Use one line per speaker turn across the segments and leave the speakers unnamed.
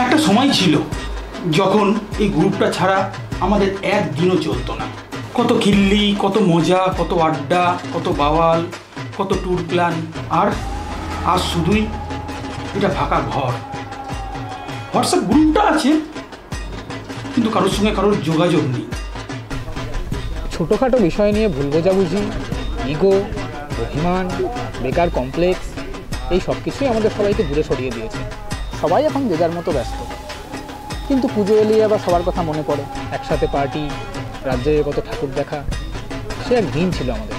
একটা সময় ছিল যখন এই গ্রুপটা ছাড়া আমাদের একদিনও চলতো না। কত খিল্লি, কত মজা, কত আড্ডা, কত বাওয়াল, কত ট্যুর প্ল্যান। আর আজ শুধুই এটা ফাঁকা ঘর। হোয়াটসঅ্যাপ গ্রুপটা আছে কিন্তু কারোর সঙ্গে কারোর যোগাযোগ নেই।
ছোটোখাটো বিষয় নিয়ে ভুল বোঝাবুঝি, ইগো, অভিমান, বেকার কমপ্লেক্স, এই সব কিছুই আমাদের সবাইকে দূরে সরিয়ে দিয়েছে। সবাই এখন যে যার মতো ব্যস্ত, কিন্তু পুজো এলেই আবার সবার কথা মনে পড়ে। একসাথে পার্টি, রাজ্যে কত ঠাকুর দেখা, সে এক দিন ছিল আমাদের।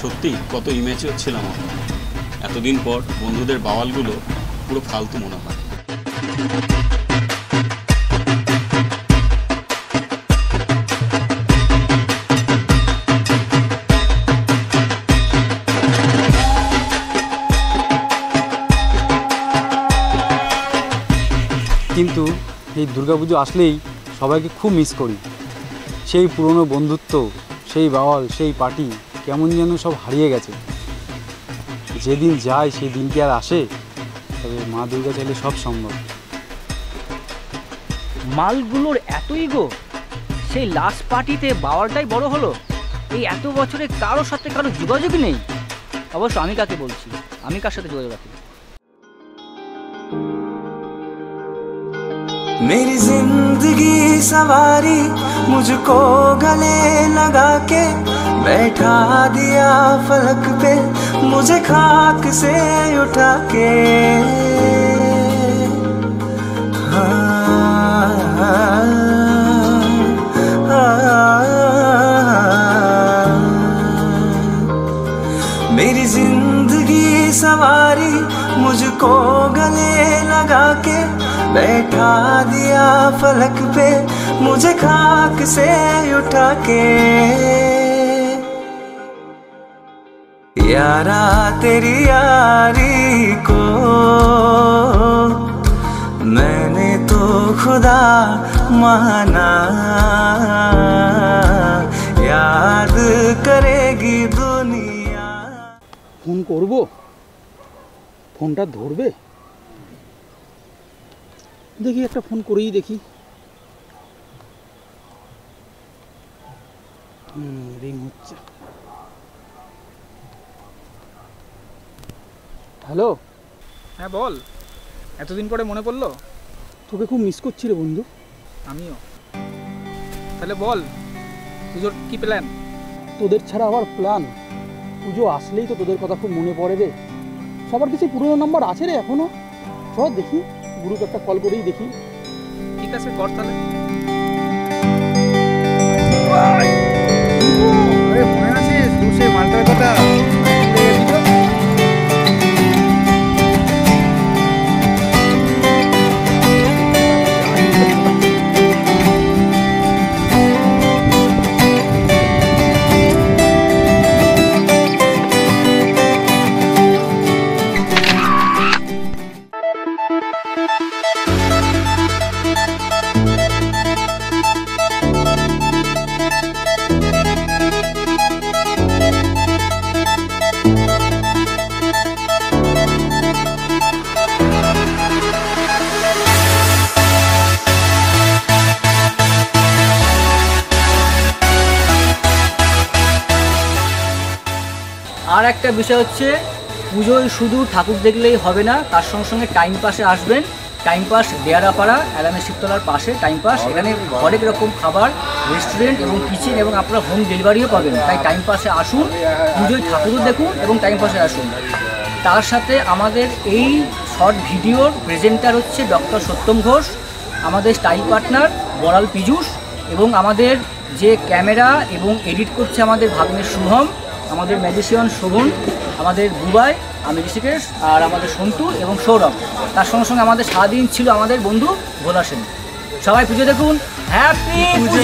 সত্যি কত ইমেচিওর ছিলাম আমরা। এতদিন পর বন্ধুদের বাওয়ালগুলো পুরো ফালতু মনে হয়।
কিন্তু এই দুর্গাপুজো আসলেই সবাইকে খুব মিস করি। সেই পুরনো বন্ধুত্ব, সেই বাওয়াল, সেই পার্টি কেমন যেন সব হারিয়ে গেছে। যেদিন যায় সেই দিন কি আর আসে? তবে মা দুর্গা চাইলে সব সম্ভব।
মালগুলোর এত ইগো, সেই লাস্ট পার্টিতে বাওয়ালটাই বড় হলো। এই এত বছরে কারোর সাথে কারো যোগাযোগই নেই। অবশ্য আমি কাকে বলছি, আমি কার সাথে যোগাযোগ রাখি?
मेरी जिंदगी सवारी मुझको गले लगा के बैठा दिया फलक पे, मुझे खाक से उठा के। मेरी जिंदगी सवारी मुझको गले लगा के बैठा दिया फलक पे, मुझे खाक से उठा के। यारा तेरी यारी को मैंने तो खुदा माना, याद करेगी दुनिया।
ফোন করব, ফোনটা ধরবে? দেখি একটা ফোন করেই দেখি। রিং হচ্ছে।
হ্যালো, হ্যাঁ বল। এতদিন পরে মনে পড়লো?
তোকে খুব মিস করছি রে বন্ধু।
আমিও। তাহলে বল, পুজোর কি প্ল্যান?
তোদের ছাড়া আবার প্ল্যান? পুজো আসলেই তো তোদের কথা খুব মনে পড়ে রে। সবার কিছু পুরনো নাম্বার আছে রে এখনো। চল দেখি, গ্রুপ একটা কল করেই দেখি।
ঠিক আছে, কর তাহলে। আরে মনে আছে তুই সেই মালটার কথা?
আর একটা বিষয় হচ্ছে, পুজোয় শুধু ঠাকুর দেখলেই হবে না, তার সঙ্গে সঙ্গে টাইম পাসে আসবেন। টাইম পাস দেয়ারাপাড়া অ্যালামে শিবতলার পাশে টাইম পাস। এখানে অনেক রকম খাবার, রেস্টুরেন্ট এবং কিচেন এবং আপনারা হোম ডেলিভারিও পাবেন। তাই টাইম পাসে আসুন, পুজোয় ঠাকুরও দেখুন এবং টাইম পাসে আসুন। তার সাথে আমাদের এই শর্ট ভিডিওর প্রেজেন্টার হচ্ছে ডক্টর সত্যম ঘোষ, আমাদের স্টাইল পার্টনার বড়াল পীযূষ, এবং আমাদের যে ক্যামেরা এবং এডিট করছে আমাদের ভাগ্নের শুভম, আমাদের ম্যাজিশিয়ান শোভন, আমাদের বুবাই, আমি ঋষিকেশ, আর আমাদের সন্তু এবং সৌরভ। তার সঙ্গে সঙ্গে আমাদের সারাদিন ছিল আমাদের বন্ধু ভোলা সেন। সবাই পুজো দেখুন। হ্যাপি পুজো।